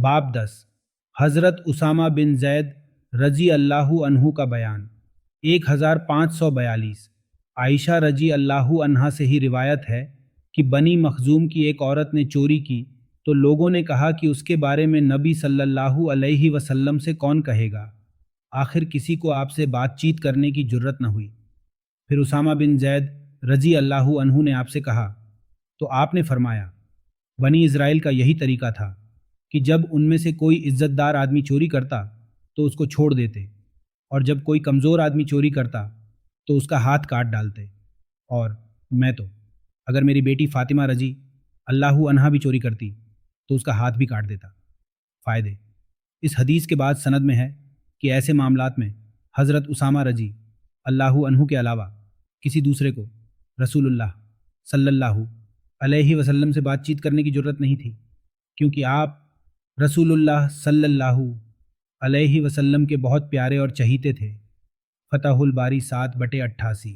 باب 10 حضرت اسامہ بن زید رضی اللہ عنہ کا بیان 1542 عائشہ رضی اللہ عنہا سے ہی روایت ہے کہ بنی مخزوم کی ایک عورت نے چوری کی تو لوگوں نے کہا کہ اس کے بارے میں نبی صلی اللہ علیہ وسلم سے کون کہے گا۔ آخر کسی کو آپ سے بات چیت کرنے کی جرت نہ ہوئی۔ پھر اسامہ بن زید رضی اللہ عنہ نے آپ سے کہا تو آپ نے فرمایا بنی اسرائیل کا یہی طریقہ تھا کہ جب ان میں سے کوئی عزت دار آدمی چوری کرتا تو اس کو چھوڑ دیتے، اور جب کوئی کمزور آدمی چوری کرتا تو اس کا ہاتھ کاٹ ڈالتے، اور میں تو اگر میری بیٹی فاطمہ رضی اللہ عنہا بھی چوری کرتی تو اس کا ہاتھ بھی کاٹ دیتا۔ فائدے: اس حدیث کے بعد سند میں ہے کہ ایسے معاملات میں حضرت اسامہ رضی اللہ عنہ کے علاوہ کسی دوسرے کو رسول اللہ صلی اللہ علیہ وسلم سے بات چیت کرنے کی جرت نہیں تھی، کیونکہ آپ رسول اللہ صلی اللہ علیہ وسلم کے بہت پیارے اور چہیتے تھے۔ فتح الباری 7/88